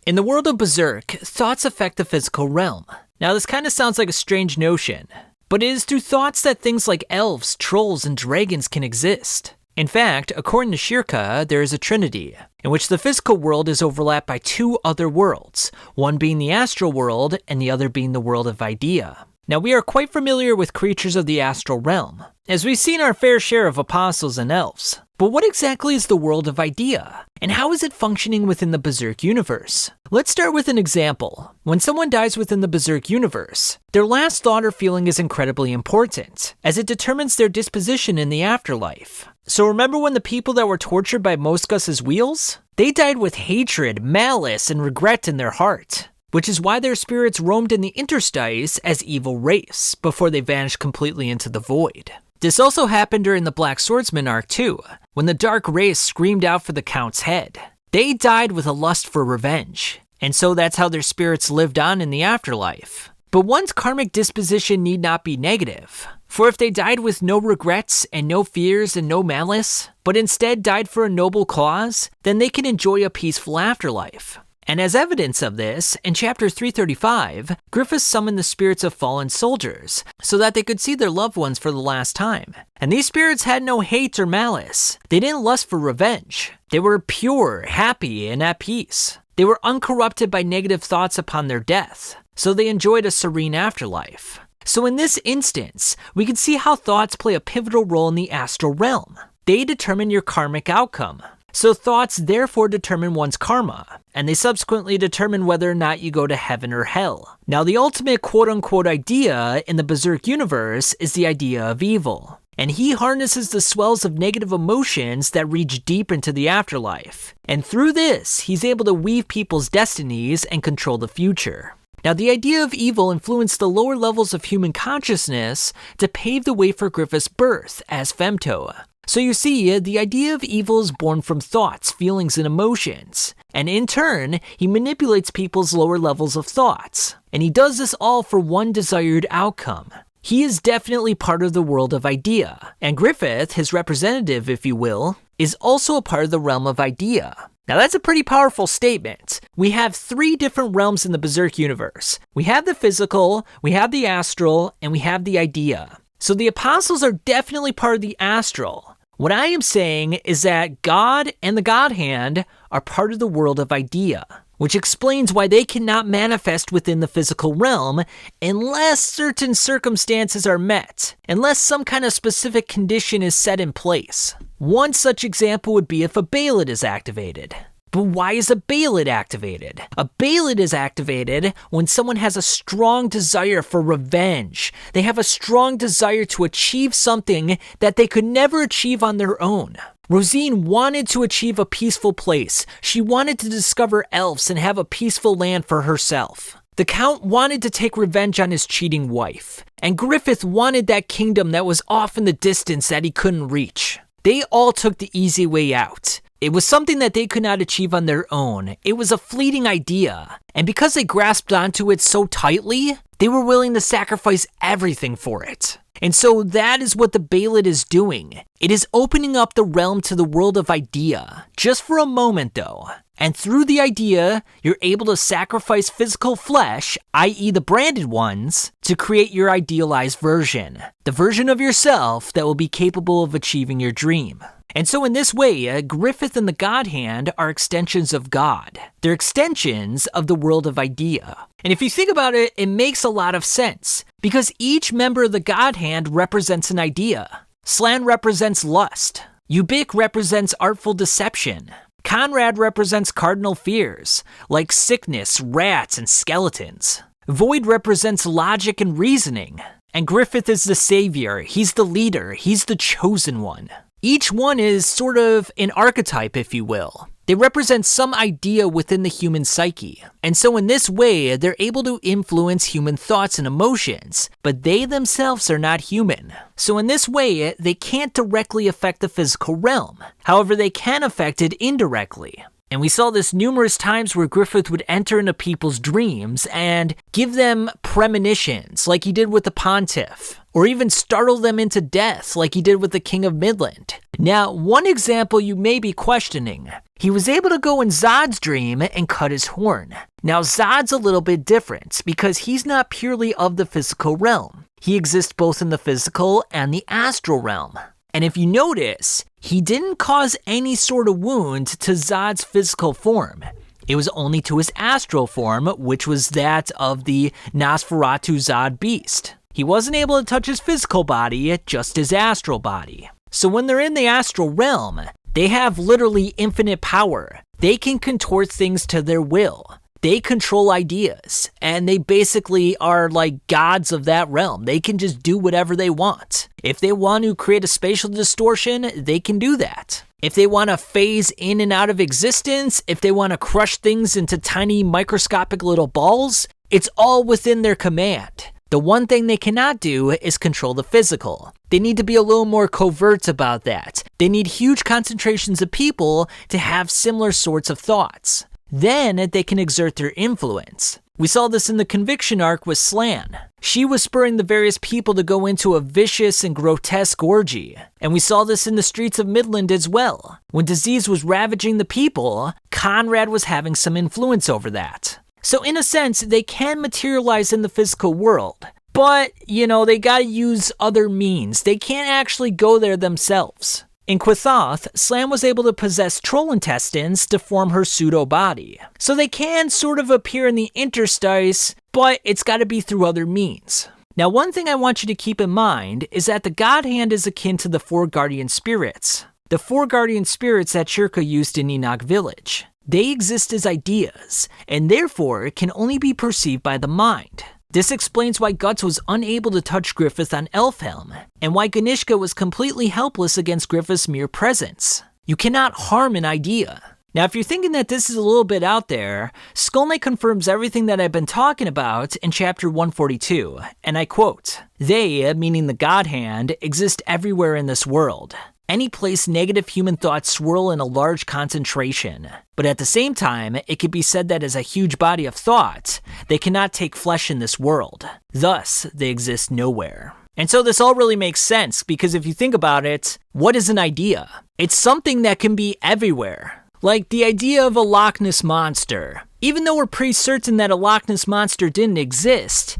In the world of Berserk, thoughts affect the physical realm. Now this kind of sounds like a strange notion, but it is through thoughts that things like elves, trolls, and dragons can exist. In fact, according to Shirka, there is a trinity, in which the physical world is overlapped by two other worlds, one being the astral world and the other being the world of idea. Now we are quite familiar with creatures of the astral realm, as we've seen our fair share of apostles and elves. But what exactly is the world of idea, and how is it functioning within the Berserk universe? Let's start with an example. When someone dies within the Berserk universe, their last thought or feeling is incredibly important, as it determines their disposition in the afterlife. So remember when the people that were tortured by Moskus's wheels? They died with hatred, malice, and regret in their heart, which is why their spirits roamed in the interstice as evil wraiths before they vanished completely into the void. This also happened during the Black Swordsman arc too, when the Dark Wraiths screamed out for the Count's head. They died with a lust for revenge, and so that's how their spirits lived on in the afterlife. But one's karmic disposition need not be negative, for if they died with no regrets and no fears and no malice, but instead died for a noble cause, then they can enjoy a peaceful afterlife. And as evidence of this, in chapter 335, Griffith summoned the spirits of fallen soldiers so that they could see their loved ones for the last time. And these spirits had no hate or malice. They didn't lust for revenge. They were pure, happy, and at peace. They were uncorrupted by negative thoughts upon their death, so they enjoyed a serene afterlife. So in this instance, we can see how thoughts play a pivotal role in the astral realm. They determine your karmic outcome. So thoughts therefore determine one's karma, and they subsequently determine whether or not you go to heaven or hell. Now the ultimate quote-unquote idea in the Berserk universe is the idea of evil, and he harnesses the swells of negative emotions that reach deep into the afterlife. And through this, he's able to weave people's destinies and control the future. Now the idea of evil influenced the lower levels of human consciousness to pave the way for Griffith's birth as Femto. So you see, the idea of evil is born from thoughts, feelings, and emotions. And in turn, he manipulates people's lower levels of thoughts. And he does this all for one desired outcome. He is definitely part of the world of idea. And Griffith, his representative if you will, is also a part of the realm of idea. Now that's a pretty powerful statement. We have three different realms in the Berserk universe. We have the physical, we have the astral, and we have the idea. So the apostles are definitely part of the astral. What I am saying is that God and the God Hand are part of the world of idea, which explains why they cannot manifest within the physical realm unless certain circumstances are met, unless some kind of specific condition is set in place. One such example would be if a Baalid is activated. But why is a Baalid activated? A Baalid is activated when someone has a strong desire for revenge. They have a strong desire to achieve something that they could never achieve on their own. Rosine wanted to achieve a peaceful place. She wanted to discover elves and have a peaceful land for herself. The Count wanted to take revenge on his cheating wife. And Griffith wanted that kingdom that was off in the distance that he couldn't reach. They all took the easy way out. It was something that they could not achieve on their own. It was a fleeting idea. And because they grasped onto it so tightly, they were willing to sacrifice everything for it. And so that is what the Baalid is doing. It is opening up the realm to the world of idea. Just for a moment though. And through the idea, you're able to sacrifice physical flesh, i.e. the branded ones, to create your idealized version. The version of yourself that will be capable of achieving your dream. And so in this way, Griffith and the God Hand are extensions of God. They're extensions of the world of idea. And if you think about it, it makes a lot of sense, because each member of the God Hand represents an idea. Slan represents lust. Ubik represents artful deception. Conrad represents cardinal fears, like sickness, rats, and skeletons. Void represents logic and reasoning. And Griffith is the savior, he's the leader, he's the chosen one. Each one is sort of an archetype, if you will. They represent some idea within the human psyche. And so in this way, they're able to influence human thoughts and emotions, but they themselves are not human. So in this way, they can't directly affect the physical realm. However, they can affect it indirectly. And we saw this numerous times where Griffith would enter into people's dreams and give them premonitions, like he did with the Pontiff, or even startle them into death, like he did with the King of Midland. Now, one example you may be questioning, he was able to go in Zod's dream and cut his horn. Now, Zod's a little bit different because he's not purely of the physical realm. He exists both in the physical and the astral realm. And if you notice, he didn't cause any sort of wound to Zod's physical form. It was only to his astral form, which was that of the Nosferatu Zod beast. He wasn't able to touch his physical body, just his astral body. So when they're in the astral realm, they have literally infinite power. They can contort things to their will. They control ideas, and they basically are like gods of that realm. They can just do whatever they want. If they want to create a spatial distortion, they can do that. If they want to phase in and out of existence, if they want to crush things into tiny microscopic little balls, it's all within their command. The one thing they cannot do is control the physical. They need to be a little more covert about that. They need huge concentrations of people to have similar sorts of thoughts. Then they can exert their influence. We saw this in the conviction arc with Slan. She was spurring the various people to go into a vicious and grotesque orgy. And we saw this in the streets of Midland as well. When disease was ravaging the people, Conrad was having some influence over that. So in a sense, they can materialize in the physical world. But, they gotta use other means. They can't actually go there themselves. In Quathoth, Slan was able to possess troll intestines to form her pseudo-body. So they can sort of appear in the interstice, but it's gotta be through other means. Now, one thing I want you to keep in mind is that the God Hand is akin to the 4 guardian spirits. The 4 guardian spirits that Shirka used in Enoch Village. They exist as ideas, and therefore can only be perceived by the mind. This explains why Guts was unable to touch Griffith on Elfhelm, and why Ganishka was completely helpless against Griffith's mere presence. You cannot harm an idea. Now, if you're thinking that this is a little bit out there, Skull Knight confirms everything that I've been talking about in chapter 142, and I quote, "They, meaning the God Hand, exist everywhere in this world. Any place negative human thoughts swirl in a large concentration. But at the same time, it could be said that as a huge body of thought, they cannot take flesh in this world. Thus, they exist nowhere." And so this all really makes sense, because if you think about it, what is an idea? It's something that can be everywhere. Like the idea of a Loch Ness Monster. Even though we're pretty certain that a Loch Ness Monster didn't exist,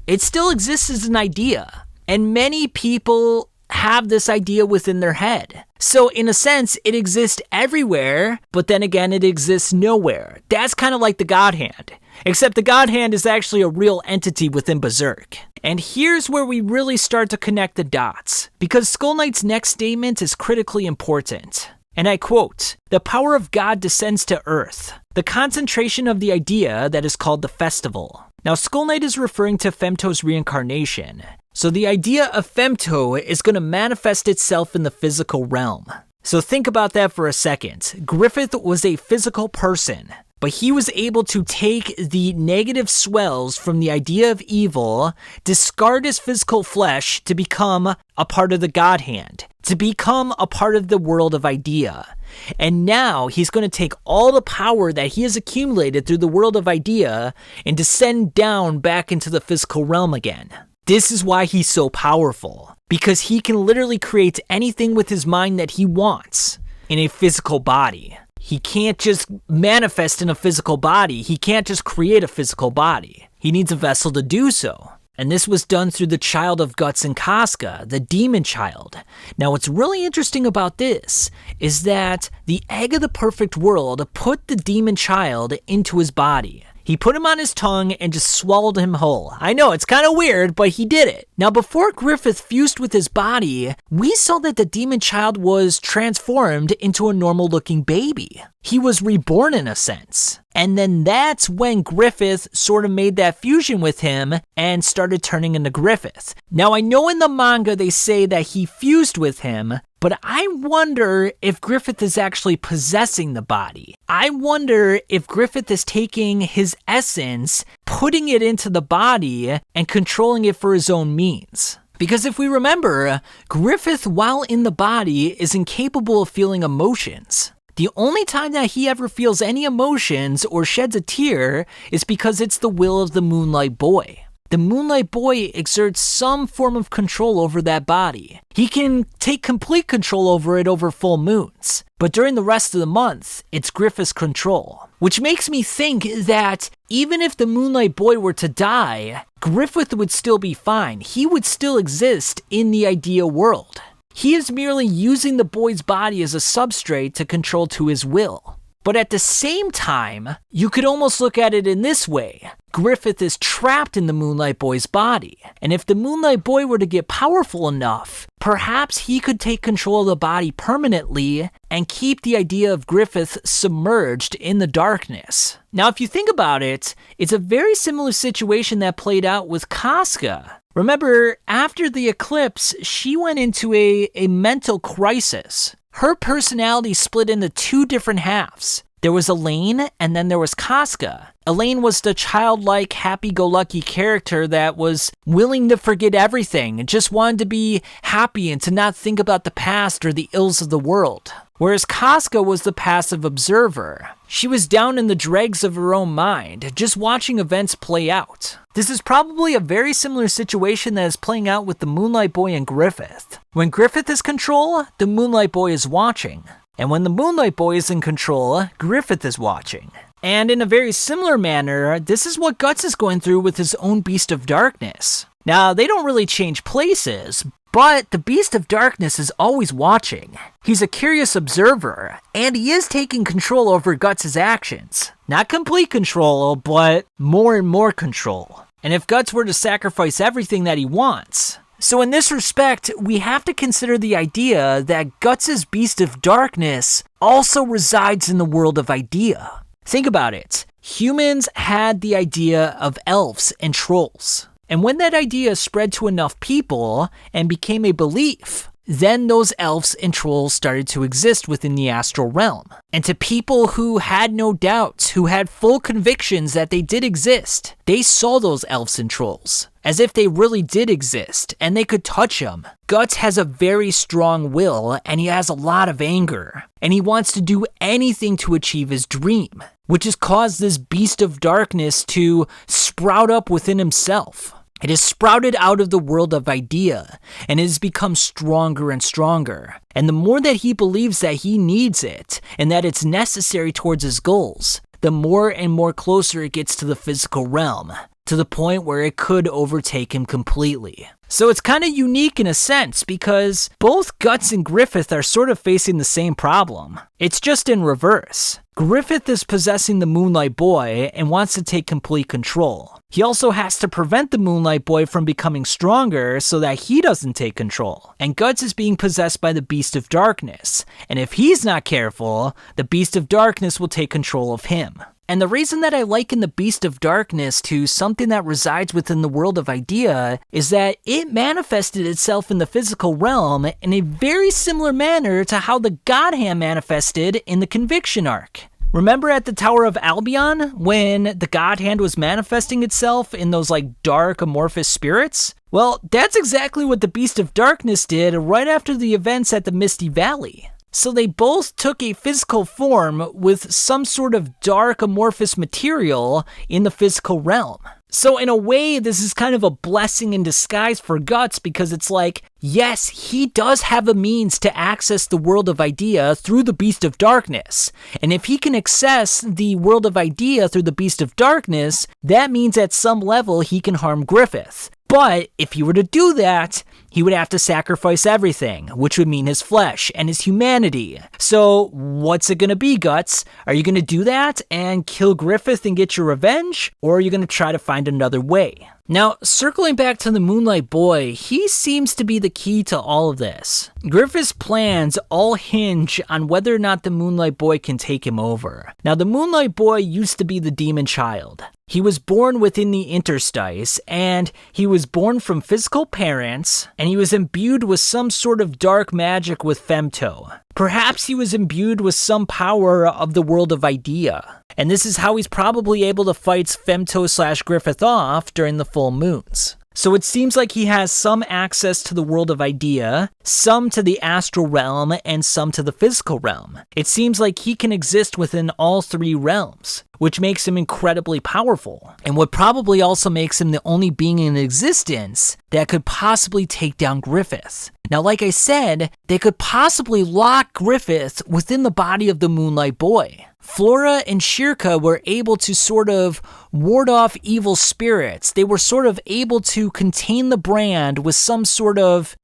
it still exists as an idea. And many people have this idea within their head. So in a sense, it exists everywhere, but then again, it exists nowhere. That's kind of like the God Hand. Except the God Hand is actually a real entity within Berserk. And here's where we really start to connect the dots, because Skull Knight's next statement is critically important. And I quote, "The power of God descends to earth, the concentration of the idea that is called the festival." Now, Skull Knight is referring to Femto's reincarnation. So the idea of Femto is going to manifest itself in the physical realm. So think about that for a second. Griffith was a physical person, but he was able to take the negative swells from the idea of evil, discard his physical flesh to become a part of the God Hand, to become a part of the world of idea. And now he's going to take all the power that he has accumulated through the world of idea and descend down back into the physical realm again. This is why he's so powerful, because he can literally create anything with his mind that he wants in a physical body. He can't just manifest in a physical body. He can't just create a physical body. He needs a vessel to do so. And this was done through the child of Guts and Casca, the demon child. Now, what's really interesting about this is that the egg of the perfect world put the demon child into his body. He put him on his tongue and just swallowed him whole. I know, it's kind of weird, but he did it. Now, before Griffith fused with his body, we saw that the demon child was transformed into a normal-looking baby. He was reborn in a sense. And then that's when Griffith sort of made that fusion with him and started turning into Griffith. Now, I know in the manga they say that he fused with him, but I wonder if Griffith is actually possessing the body. I wonder if Griffith is taking his essence, putting it into the body, and controlling it for his own means. Because if we remember, Griffith, while in the body, is incapable of feeling emotions. The only time that he ever feels any emotions or sheds a tear is because it's the will of the Moonlight Boy. The Moonlight Boy exerts some form of control over that body. He can take complete control over it over full moons, but during the rest of the month, it's Griffith's control. Which makes me think that even if the Moonlight Boy were to die, Griffith would still be fine. He would still exist in the ideal world. He is merely using the boy's body as a substrate to control to his will. But at the same time, you could almost look at it in this way. Griffith is trapped in the Moonlight Boy's body, and if the Moonlight Boy were to get powerful enough, perhaps he could take control of the body permanently and keep the idea of Griffith submerged in the darkness. Now, if you think about it, it's a very similar situation that played out with Casca. Remember, after the eclipse, she went into a mental crisis. Her personality split into two different halves. There was Elaine, and then there was Casca. Elaine was the childlike, happy-go-lucky character that was willing to forget everything and just wanted to be happy and to not think about the past or the ills of the world. Whereas Casca was the passive observer. She was down in the dregs of her own mind, just watching events play out. This is probably a very similar situation that is playing out with the Moonlight Boy and Griffith. When Griffith is in control, the Moonlight Boy is watching. And when the Moonlight Boy is in control, Griffith is watching. And in a very similar manner, this is what Guts is going through with his own Beast of Darkness. Now, they don't really change places, but the Beast of Darkness is always watching. He's a curious observer, and he is taking control over Guts' actions. Not complete control, but more and more control. And if Guts were to sacrifice everything that he wants... So in this respect, we have to consider the idea that Guts' Beast of Darkness also resides in the world of idea. Think about it. Humans had the idea of elves and trolls. And when that idea spread to enough people and became a belief, then those elves and trolls started to exist within the astral realm. And to people who had no doubts, who had full convictions that they did exist, they saw those elves and trolls as if they really did exist and they could touch them. Guts has a very strong will and he has a lot of anger. And he wants to do anything to achieve his dream, which has caused this Beast of Darkness to sprout up within himself. It has sprouted out of the world of idea, and it has become stronger and stronger. And the more that he believes that he needs it, and that it's necessary towards his goals, the more and more closer it gets to the physical realm, to the point where it could overtake him completely. So it's kind of unique in a sense, because both Guts and Griffith are sort of facing the same problem. It's just in reverse. Griffith is possessing the Moonlight Boy and wants to take complete control. He also has to prevent the Moonlight Boy from becoming stronger so that he doesn't take control. And Guts is being possessed by the Beast of Darkness. And if he's not careful, the Beast of Darkness will take control of him. And the reason that I liken the Beast of Darkness to something that resides within the world of idea is that it manifested itself in the physical realm in a very similar manner to how the God Hand manifested in the Conviction arc. Remember at the Tower of Albion when the God Hand was manifesting itself in those dark amorphous spirits? Well, that's exactly what the Beast of Darkness did right after the events at the Misty Valley. So they both took a physical form with some sort of dark amorphous material in the physical realm. So in a way, this is kind of a blessing in disguise for Guts because it's yes, he does have a means to access the world of idea through the Beast of Darkness. And if he can access the world of idea through the Beast of Darkness, that means at some level he can harm Griffith. But if he were to do that, he would have to sacrifice everything, which would mean his flesh and his humanity. So what's it gonna be, Guts? Are you gonna do that and kill Griffith and get your revenge? Or are you gonna try to find another way? Now, circling back to the Moonlight Boy, he seems to be the key to all of this. Griffith's plans all hinge on whether or not the Moonlight Boy can take him over. Now, the Moonlight Boy used to be the demon child. He was born within the interstice, and he was born from physical parents, and he was imbued with some sort of dark magic with Femto. Perhaps he was imbued with some power of the world of idea. And this is how he's probably able to fight Femto/Griffith off during the full moons. So it seems like he has some access to the world of idea, some to the astral realm, and some to the physical realm. It seems like he can exist within all three realms, which makes him incredibly powerful, and what probably also makes him the only being in existence that could possibly take down Griffith. Now, like I said, they could possibly lock Griffith within the body of the Moonlight Boy. Flora and Shirka were able to sort of ward off evil spirits. They were sort of able to contain the brand with some sort of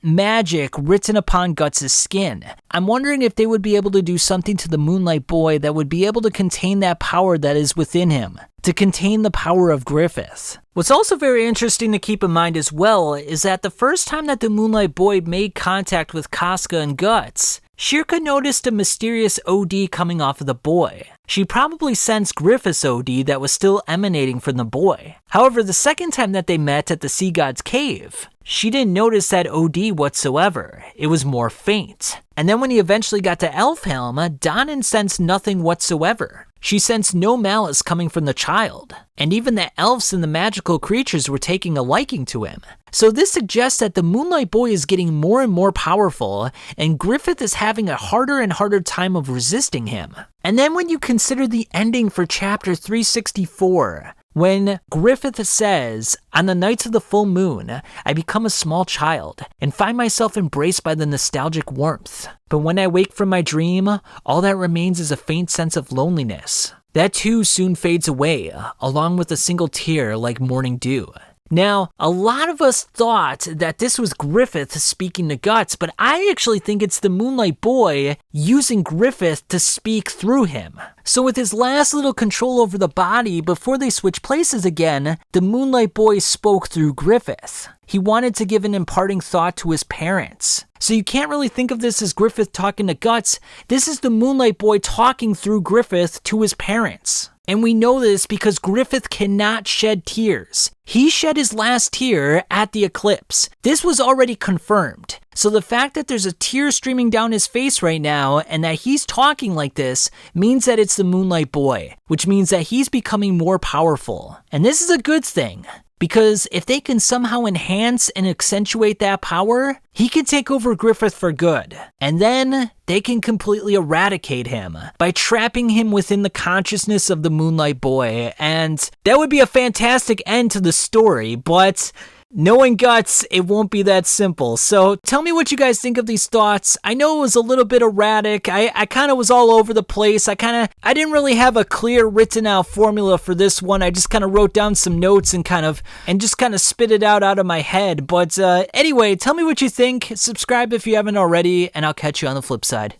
magic written upon Guts' skin. I'm wondering if they would be able to do something to the Moonlight Boy that would be able to contain that power that is within him, to contain the power of Griffith. What's also very interesting to keep in mind as well is that the first time that the Moonlight Boy made contact with Casca and Guts, Shirka noticed a mysterious OD coming off of the boy. She probably sensed Griffith's OD that was still emanating from the boy. However, the second time that they met at the Sea God's Cave, she didn't notice that OD whatsoever. It was more faint. And then when he eventually got to Elfhelm, Donnan sensed nothing whatsoever. She sensed no malice coming from the child, and even the elves and the magical creatures were taking a liking to him. So this suggests that the Moonlight Boy is getting more and more powerful, and Griffith is having a harder and harder time of resisting him. And then when you consider the ending for chapter 364, when Griffith says, "On the nights of the full moon, I become a small child and find myself embraced by the nostalgic warmth. But when I wake from my dream, all that remains is a faint sense of loneliness. That too soon fades away, along with a single tear like morning dew." Now, a lot of us thought that this was Griffith speaking to Guts, but I actually think it's the Moonlight Boy using Griffith to speak through him. So with his last little control over the body before they switch places again, the Moonlight Boy spoke through Griffith. He wanted to give an imparting thought to his parents. So you can't really think of this as Griffith talking to Guts. This is the Moonlight Boy talking through Griffith to his parents. And we know this because Griffith cannot shed tears. He shed his last tear at the eclipse. This was already confirmed. So the fact that there's a tear streaming down his face right now and that he's talking like this means that it's the Moonlight Boy, which means that he's becoming more powerful. And this is a good thing, because if they can somehow enhance and accentuate that power, he can take over Griffith for good. And then they can completely eradicate him by trapping him within the consciousness of the Moonlight Boy. And that would be a fantastic end to the story, but knowing Guts, it won't be that simple. So tell me what you guys think of these thoughts. I know it was a little bit erratic. I kind of was all over the place. I didn't really have a clear written out formula for this one. I just kind of wrote down some notes and just kind of spit it out of my head. But anyway, tell me what you think. Subscribe if you haven't already, and I'll catch you on the flip side.